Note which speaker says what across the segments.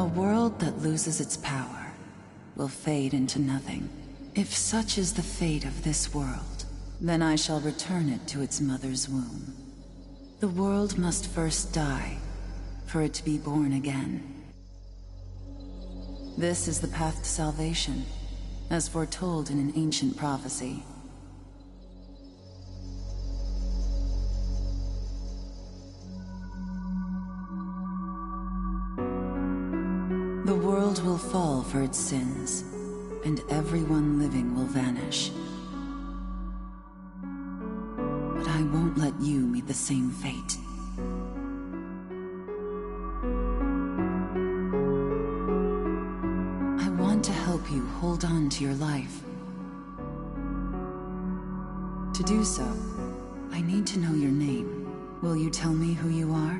Speaker 1: A world that loses its power will fade into nothing. If such is the fate of this world, then I shall return it to its mother's womb. The world must first die, for it to be born again. This is the path to salvation, as foretold in an ancient prophecy. The world will fall for its sins, and everyone living will vanish. But I won't let you meet the same fate. I want to help you hold on to your life. To do so, I need to know your name. Will you tell me who you are?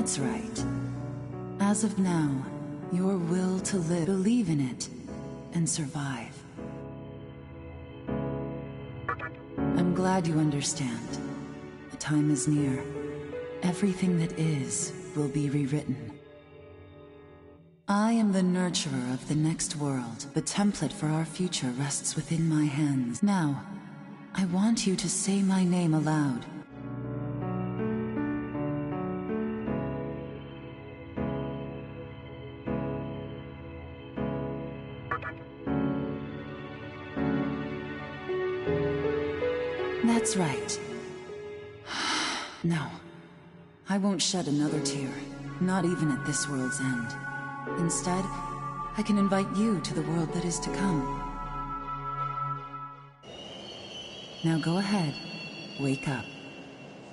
Speaker 1: That's right. As of now, your will to live, believe in it, and survive. I'm glad you understand. The time is near. Everything that is will be rewritten. I am the nurturer of the next world. The template for our future rests within my hands. Now, I want you to say my name aloud. That's right. No, I won't shed another tear, not even at this world's end. Instead, I can invite you to the world that is to come. Now go ahead, wake up.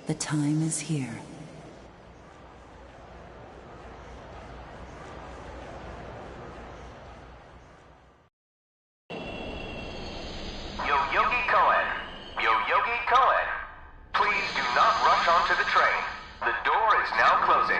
Speaker 1: The time is here.
Speaker 2: Yo-Yogi Cohen, please do not rush onto the train. The door is now closing.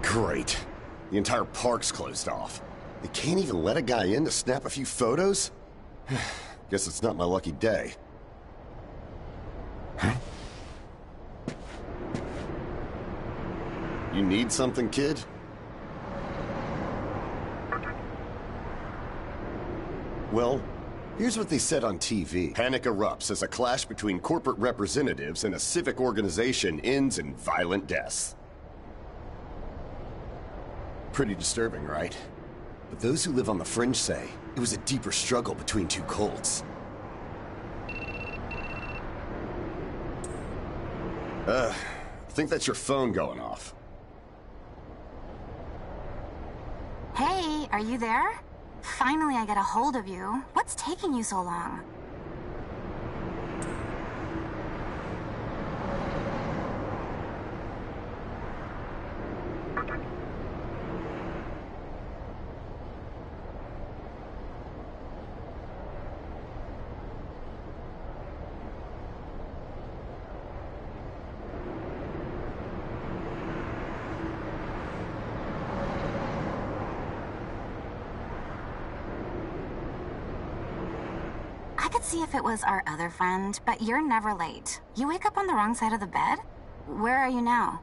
Speaker 3: Great. The entire park's closed off. They can't even let a guy in to snap a few photos? Guess it's not my lucky day. Huh? You need something, kid? Well, here's what they said on TV. Panic erupts as a clash between corporate representatives and a civic organization ends in violent deaths. Pretty disturbing, right? But those who live on the fringe say it was a deeper struggle between two cults. I think that's your phone going off.
Speaker 4: Hey, are you there? Finally, I get a hold of you. What's taking you so long? I could see if it was our other friend, but you're never late. You wake up on the wrong side of the bed? Where are you now?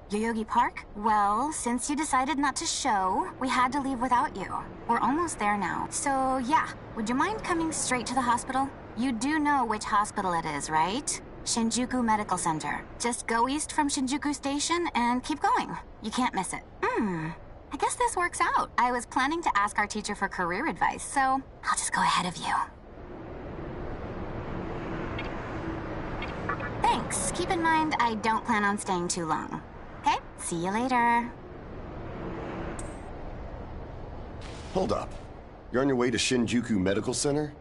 Speaker 4: Yoyogi Park? Well, since you decided not to show, we had to leave without you. We're almost there now. So yeah, would you mind coming straight to the hospital? You do know which hospital it is, right? Shinjuku Medical Center. Just go east from Shinjuku Station and keep going. You can't miss it. I guess this works out. I was planning to ask our teacher for career advice, so I'll just go ahead of you. Thanks. Keep in mind, I don't plan on staying too long. Okay? See you later.
Speaker 3: Hold up. You're on your way to Shinjuku Medical Center?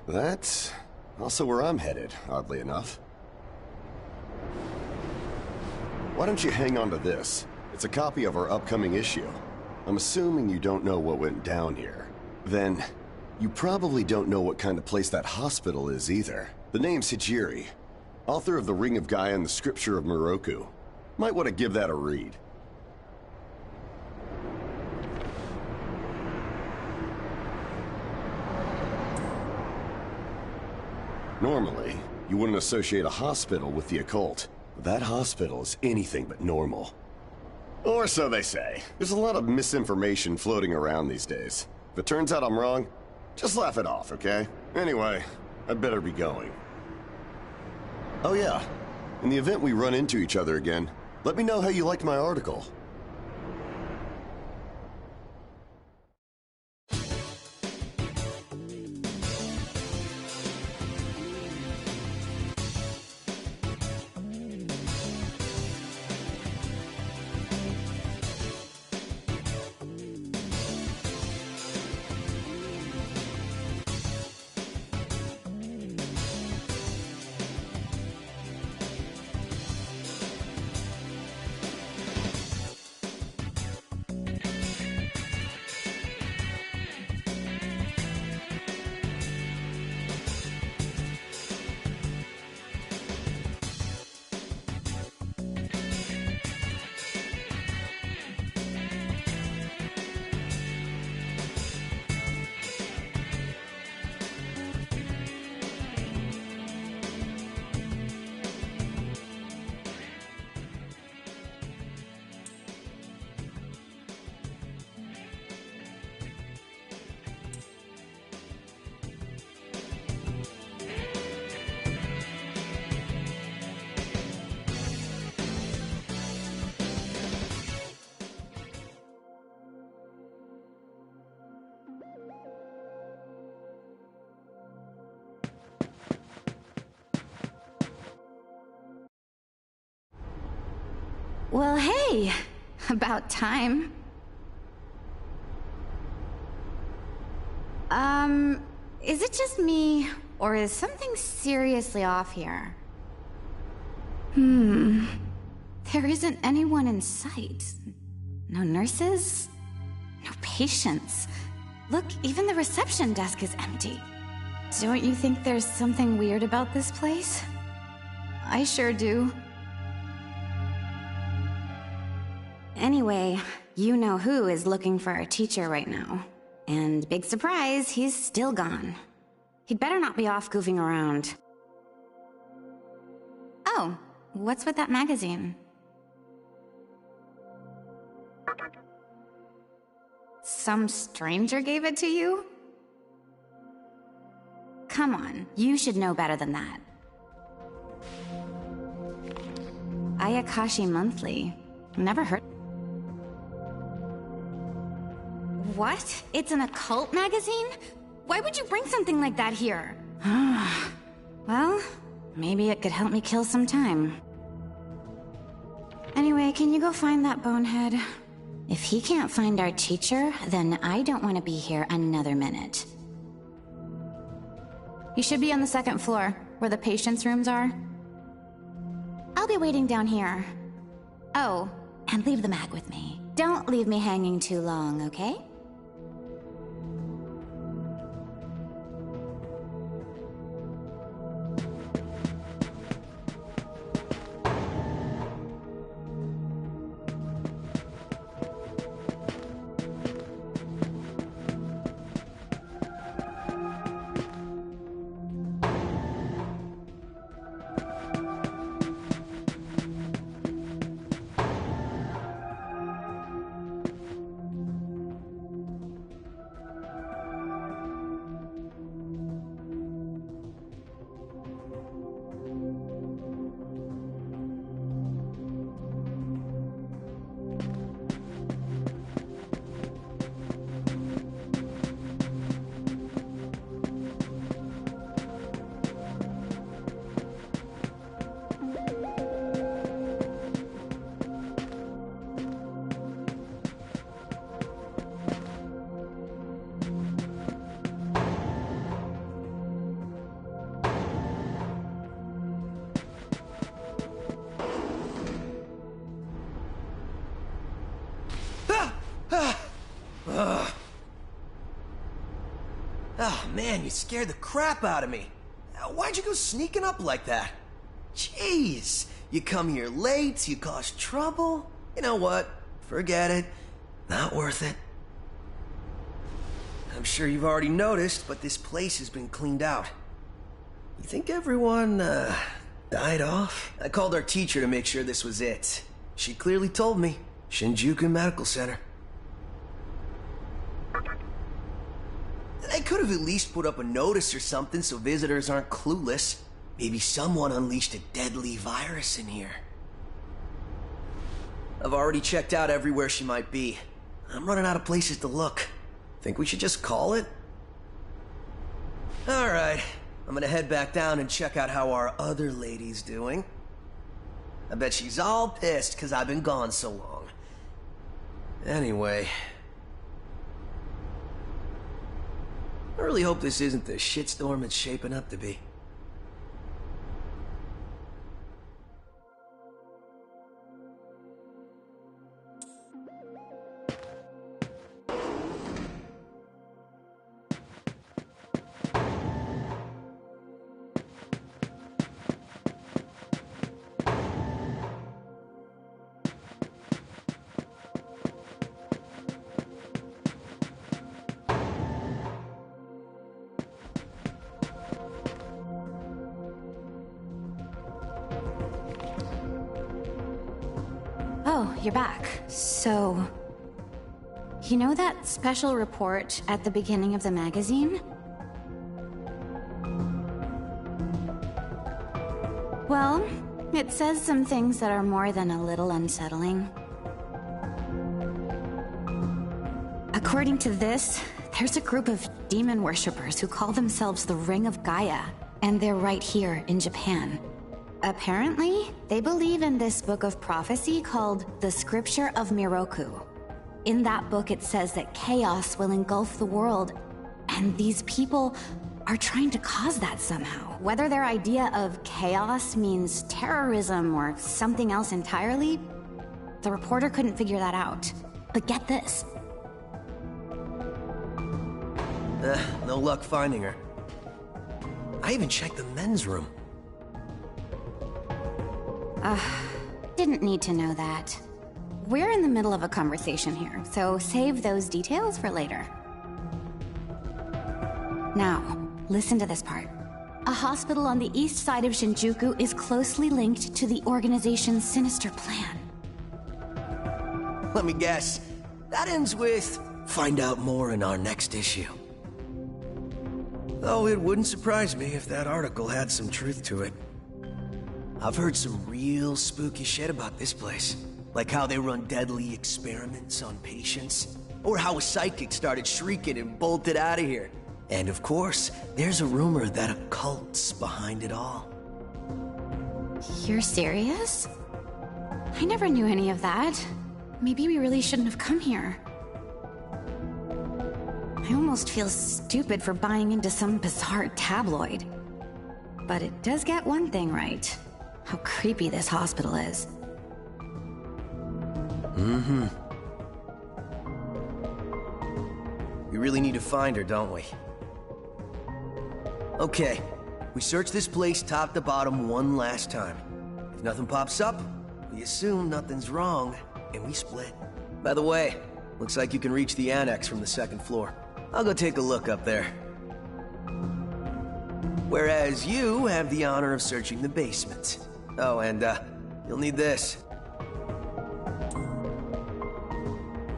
Speaker 3: That's also where I'm headed, oddly enough. Why don't you hang on to this? It's a copy of our upcoming issue. I'm assuming you don't know what went down here. Then, you probably don't know what kind of place that hospital is either. The name's Hijiri, author of The Ring of Gaia and the Scripture of Moroku. Might want to give that a read. Normally, you wouldn't associate a hospital with the occult. But that hospital is anything but normal. Or so they say. There's a lot of misinformation floating around these days. If it turns out I'm wrong, just laugh it off, okay? Anyway, I'd better be going. Oh yeah, in the event we run into each other again, let me know how you liked my article.
Speaker 4: Well, hey, about time. Is it just me, or is something seriously off here? There isn't anyone in sight. No nurses, no patients. Look, even the reception desk is empty. Don't you think there's something weird about this place? I sure do. Anyway, you know who is looking for our teacher right now. And big surprise, he's still gone. He'd better not be off goofing around. Oh, what's with that magazine? Some stranger gave it to you? Come on, you should know better than that. Ayakashi Monthly. Never heard. What? It's an occult magazine? Why would you bring something like that here? Well, maybe it could help me kill some time. Anyway, can you go find that bonehead? If he can't find our teacher, then I don't want to be here another minute. You should be on the second floor, where the patients' rooms are. I'll be waiting down here. Oh, and leave the mag with me. Don't leave me hanging too long, okay?
Speaker 5: Oh man, you scared the crap out of me. Why'd you go sneaking up like that? Jeez, you come here late, you cause trouble. You know what? Forget it. Not worth it. I'm sure you've already noticed, but this place has been cleaned out. You think everyone, died off? I called our teacher to make sure this was it. She clearly told me. Shinjuku Medical Center. They could have at least put up a notice or something so visitors aren't clueless. Maybe someone unleashed a deadly virus in here. I've already checked out everywhere she might be. I'm running out of places to look. Think we should just call it? Alright, I'm gonna head back down and check out how our other lady's doing. I bet she's all pissed because I've been gone so long. Anyway... I really hope this isn't the shitstorm it's shaping up to be.
Speaker 4: Oh, you're back. So... You know that special report at the beginning of the magazine? Well, it says some things that are more than a little unsettling. According to this, there's a group of demon worshippers who call themselves the Ring of Gaia, and they're right here in Japan. Apparently, they believe in this book of prophecy called the Scripture of Miroku. In that book, it says that chaos will engulf the world, and these people are trying to cause that somehow. Whether their idea of chaos means terrorism or something else entirely, the reporter couldn't figure that out. But get this.
Speaker 5: No luck finding her. I even checked the men's room.
Speaker 4: Didn't need to know that. we're in the middle of a conversation here, so save those details for later. Now, listen to this part. A hospital on the east side of Shinjuku is closely linked to the organization's sinister plan.
Speaker 5: Let me guess. That ends with, find out more in our next issue. Though it wouldn't surprise me if that article had some truth to it. I've heard some real spooky shit about this place. Like how they run deadly experiments on patients. Or how a psychic started shrieking and bolted out of here. And of course, there's a rumor that a cult's behind it all.
Speaker 4: You're serious? I never knew any of that. Maybe we really shouldn't have come here. I almost feel stupid for buying into some bizarre tabloid. But it does get one thing right. How creepy this hospital is.
Speaker 5: Mm-hmm. We really need to find her, don't we? Okay, we search this place top to bottom one last time. If nothing pops up, we assume nothing's wrong, and we split. By the way, looks like you can reach the annex from the second floor. I'll go take a look up there. Whereas you have the honor of searching the basement. Oh, and, you'll need this.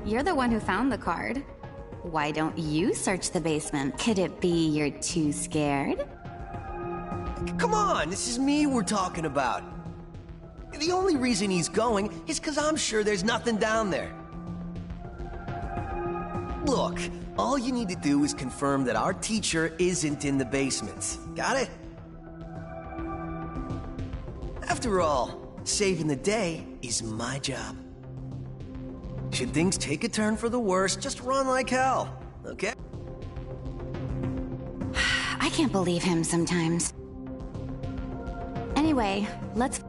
Speaker 4: You're the one who found the card. Why don't you search the basement? Could it be you're too scared?
Speaker 5: Come on, this is me we're talking about. The only reason he's going is because I'm sure there's nothing down there. Look, all you need to do is confirm that our teacher isn't in the basement. Got it? After all, saving the day is my job. Should things take a turn for the worse, just run like hell, okay?
Speaker 4: I can't believe him sometimes. Anyway, let's...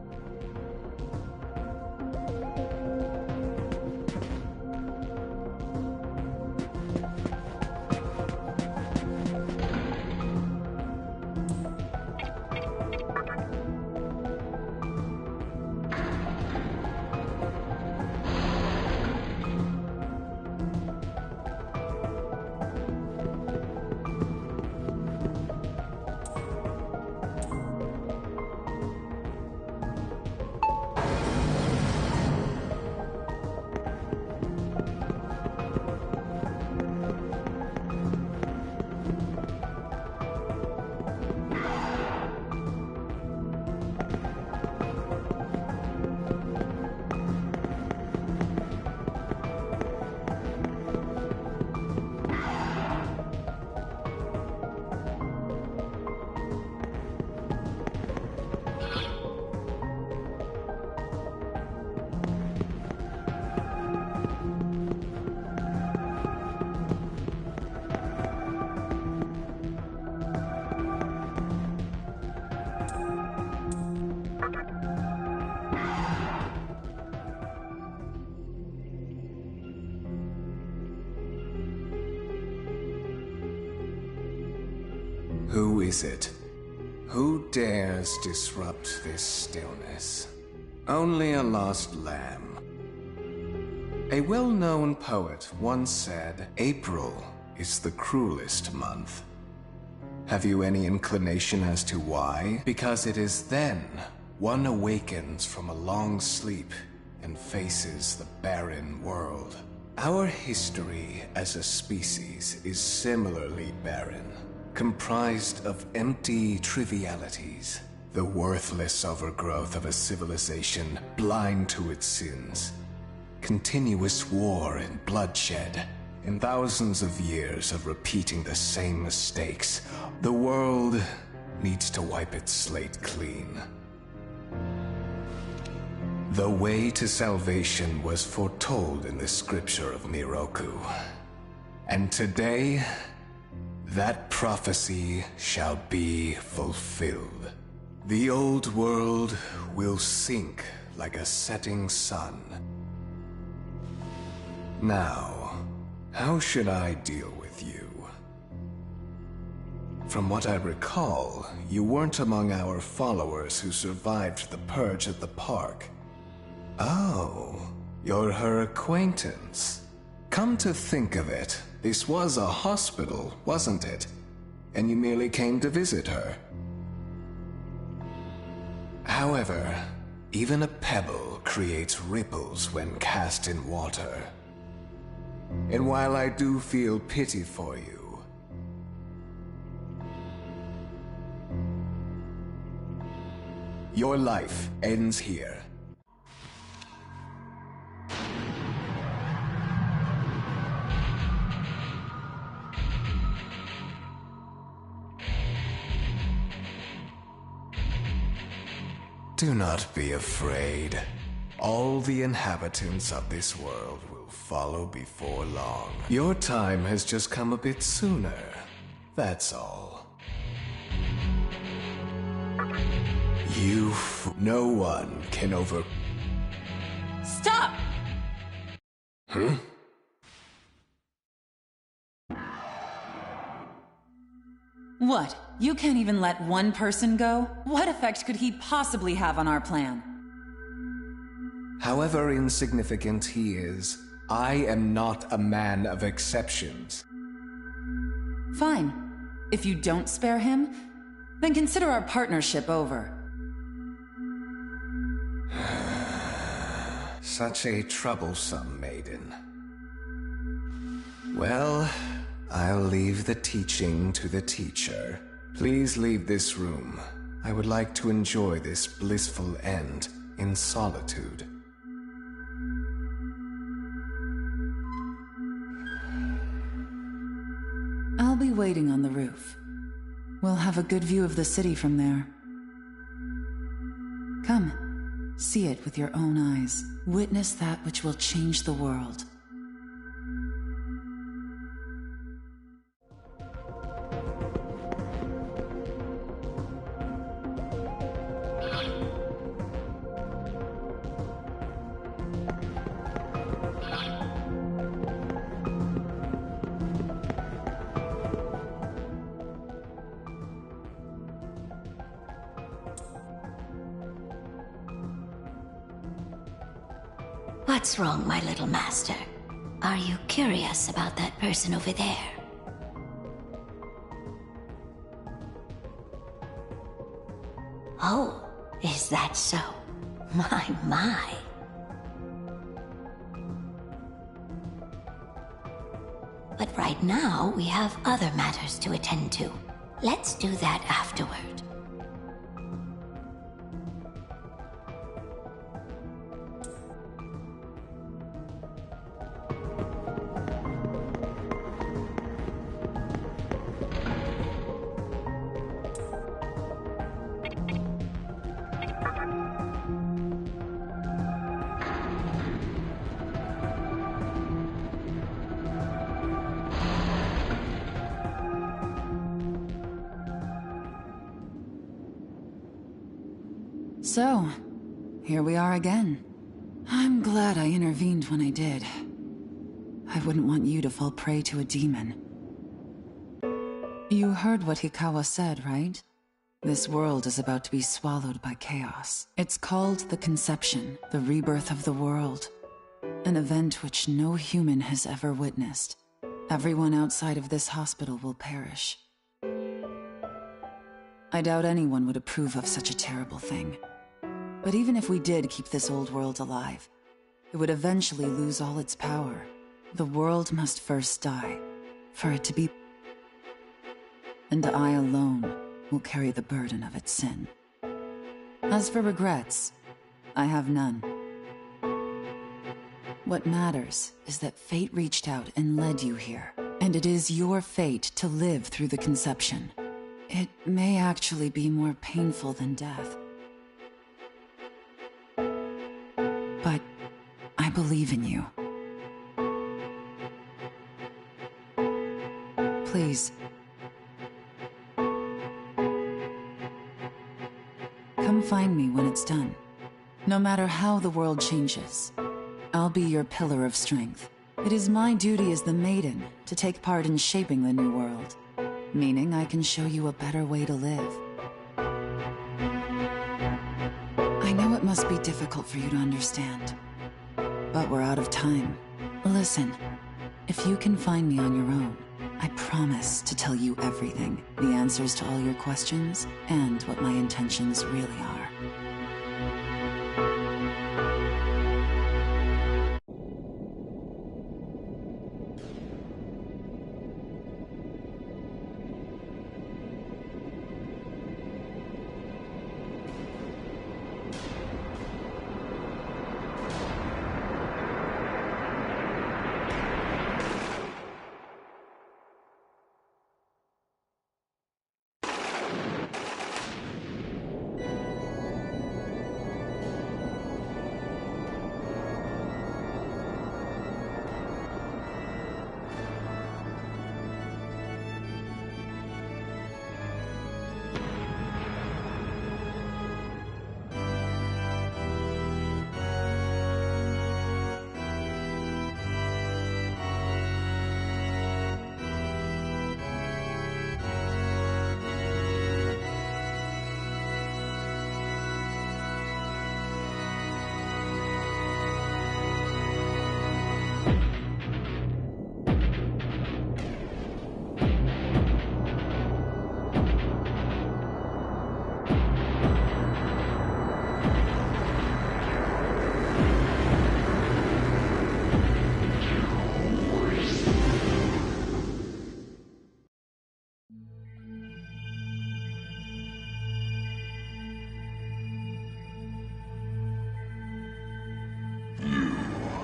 Speaker 6: Who is it? Who dares disrupt this stillness? Only a lost lamb. A well-known poet once said, April is the cruelest month. Have you any inclination as to why? Because it is then one awakens from a long sleep and faces the barren world. Our history as a species is similarly barren, comprised of empty trivialities, the worthless overgrowth of a civilization blind to its sins, continuous war and bloodshed, and thousands of years of repeating the same mistakes. The world needs to wipe its slate clean. The way to salvation was foretold in the scripture of Miroku. And today, that prophecy shall be fulfilled. The old world will sink like a setting sun. Now, how should I deal with you? From what I recall, you weren't among our followers who survived the purge at the park. Oh, You're her acquaintance. Come to think of it, this was a hospital, wasn't it? And you merely came to visit her. However, even a pebble creates ripples when cast in water. And while I do feel pity for you, your life ends here. Do not be afraid. All the inhabitants of this world will follow before long. Your time has just come a bit sooner. That's all. No one can over...
Speaker 1: Stop!
Speaker 6: Huh?
Speaker 1: What? You can't even let one person go? What effect could he possibly have on our plan?
Speaker 6: However insignificant he is, I am not a man of exceptions.
Speaker 1: Fine. If you don't spare him, then consider our partnership over.
Speaker 6: Such a troublesome maiden. Well, I'll leave the teaching to the teacher. Please leave this room. I would like to enjoy this blissful end in solitude.
Speaker 1: I'll be waiting on the roof. We'll have a good view of the city from there. Come, see it with your own eyes. Witness that which will change the world.
Speaker 7: What's wrong, my little master? Are you curious about that person over there? Oh, is that so? My. But right now, we have other matters to attend to. Let's do that afterward.
Speaker 1: So, here we are again. I'm glad I intervened when I did. I wouldn't want you to fall prey to a demon. You heard what Hikawa said, right? This world is about to be swallowed by chaos. It's called the Conception, the rebirth of the world. An event which no human has ever witnessed. Everyone outside of this hospital will perish. I doubt anyone would approve of such a terrible thing. But even if we did keep this old world alive, it would eventually lose all its power. The world must first die, for it to be... And I alone will carry the burden of its sin. As for regrets, I have none. What matters is that fate reached out and led you here, and it is your fate to live through the conception. It may actually be more painful than death. But I believe in you. Please. Come find me when it's done. No matter how the world changes, I'll be your pillar of strength. It is my duty as the Maiden to take part in shaping the new world, meaning I can show you a better way to live. I know it must be difficult for you to understand, But we're out of time. Listen, if you can find me on your own, I promise to tell you everything. The answers to all your questions, and what my intentions really are.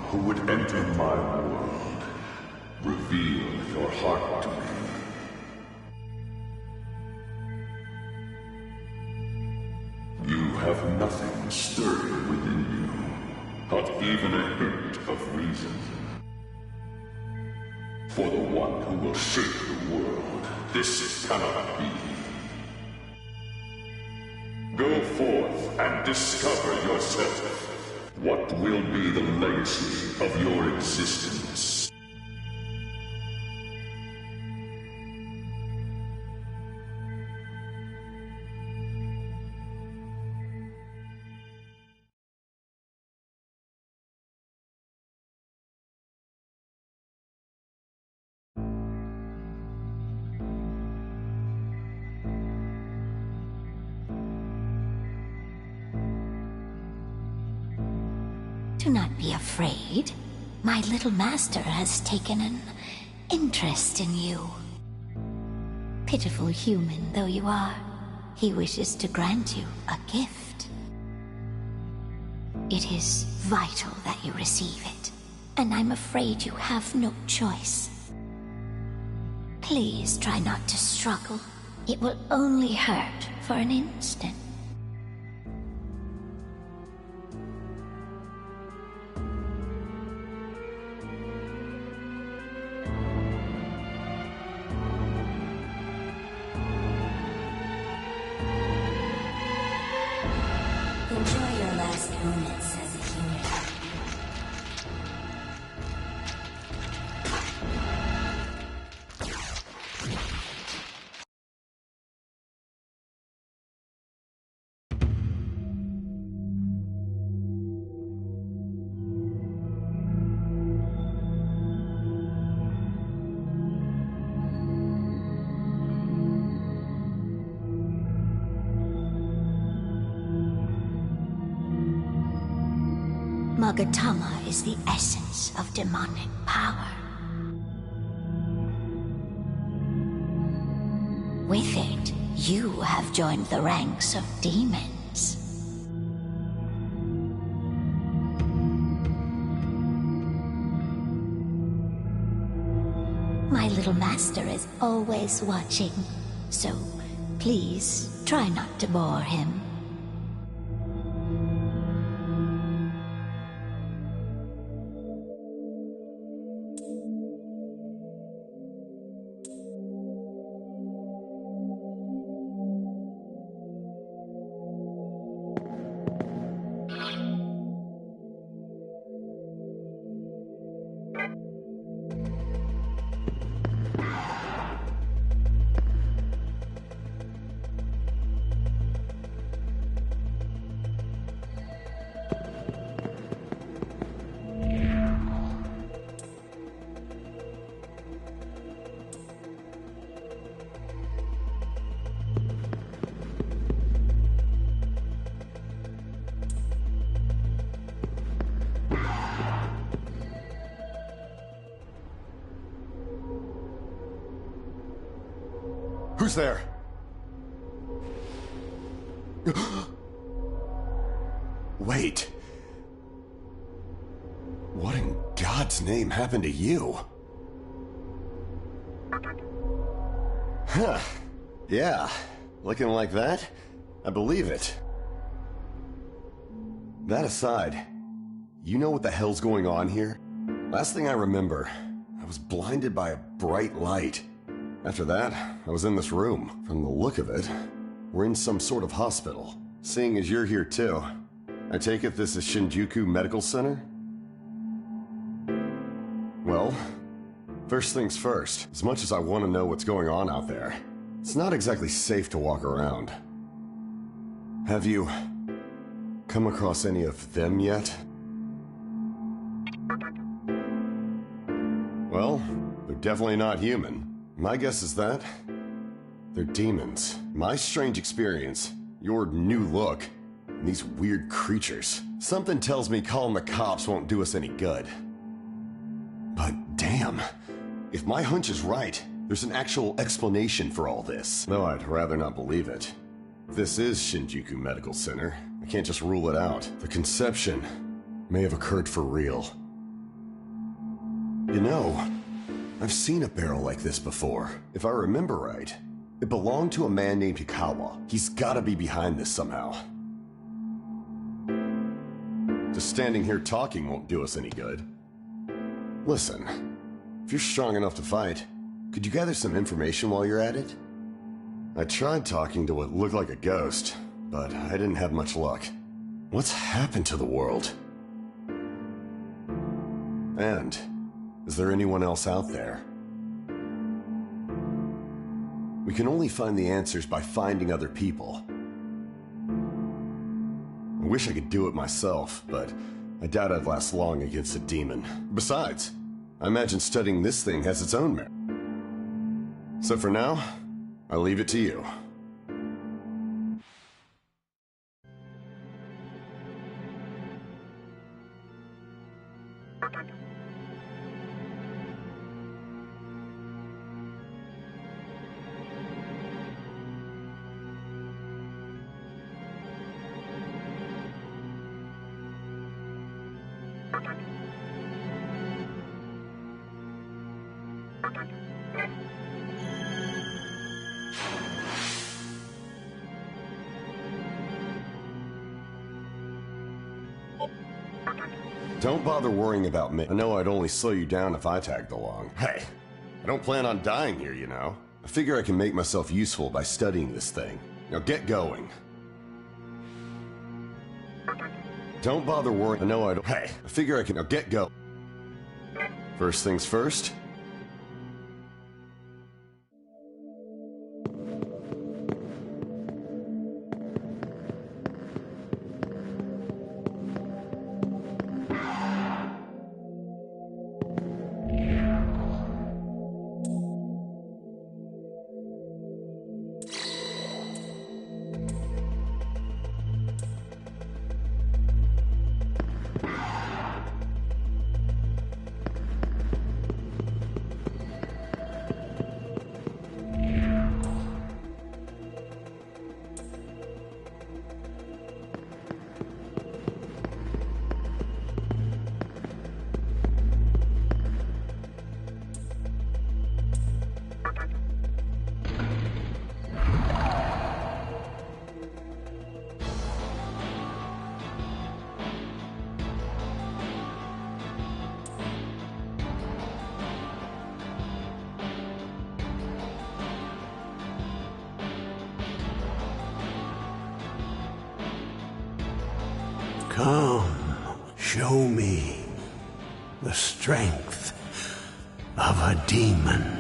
Speaker 8: Who would enter my world, reveal your heart to me. You have nothing stirring within you, not even a hint of reason. For the one who will shape the world, this cannot be. Go forth and discover yourself. What will be the legacy of your existence?
Speaker 7: Do not be afraid. My little master has taken an interest in you. Pitiful human though you are, he wishes to grant you a gift. It is vital that you receive it, and I'm afraid you have no choice. Please try not to struggle. It will only hurt for an instant. Enjoy your last moments as a human. Magatama is the essence of demonic power. With it, you have joined the ranks of demons. My little master is always watching, so please try not to bore him.
Speaker 3: Who's there? Wait. What in God's name happened to you? Huh. Yeah. Looking like that? I believe it. That aside, you know what the hell's going on here? Last thing I remember, I was blinded by a bright light. After that, I was in this room. From the look of it, we're in some sort of hospital. Seeing as you're here too, I take it this is Shinjuku Medical Center? Well, first things first, as much as I want to know what's going on out there, it's not exactly safe to walk around. Have you come across any of them yet? Well, they're definitely not human. My guess is that they're demons. My strange experience, your new look, and these weird creatures. Something tells me calling the cops won't do us any good. But damn, if my hunch is right, there's an actual explanation for all this. Though I'd rather not believe it. If this is Shinjuku Medical Center, I can't just rule it out. The conception may have occurred for real. You know, I've seen a barrel like this before. If I remember right, it belonged to a man named Hikawa. He's gotta be behind this somehow. Just standing here talking won't do us any good. Listen, if you're strong enough to fight, could you gather some information while you're at it? I tried talking to what looked like a ghost, but I didn't have much luck. What's happened to the world? And is there anyone else out there? We can only find the answers by finding other people. I wish I could do it myself, but I doubt I'd last long against a demon. Besides, I imagine studying this thing has its own merit. So for now, I'll leave it to you. Don't bother worrying about me. I know I'd only slow you down if I tagged along. Hey, I don't plan on dying here, you know. I figure I can make myself useful by studying this thing. Now get going. Don't bother worrying. I know I don't. Hey, I figure I can. Now get going. First things first.
Speaker 9: Come, show me the strength of a demon.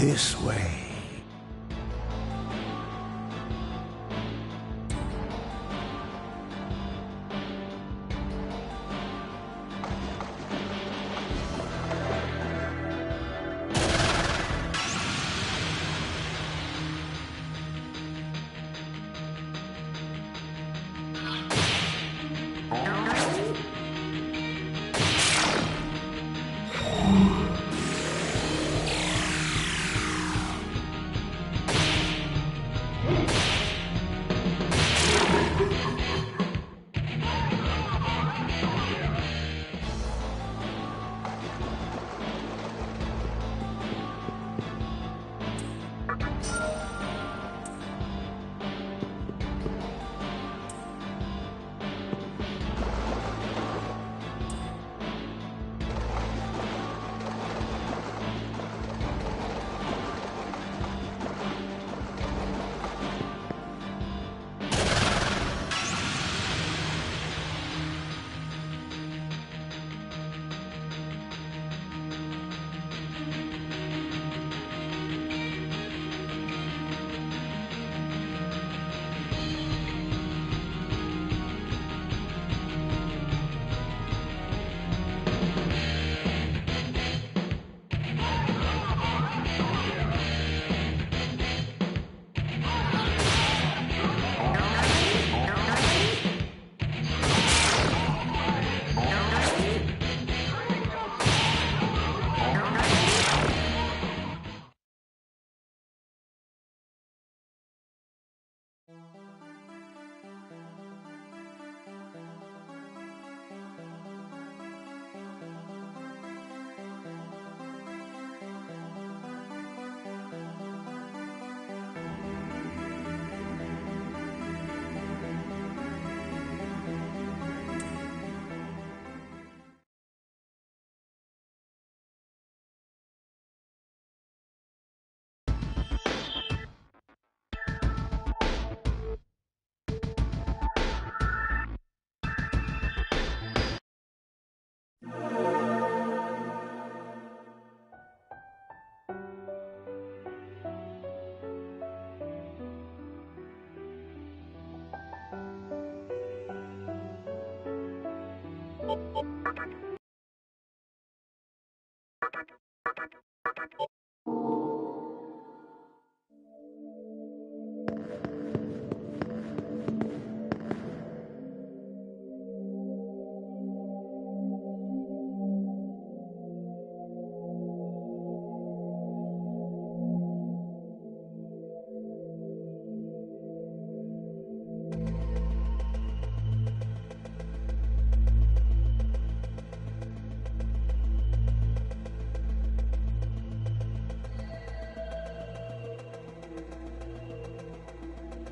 Speaker 9: This way.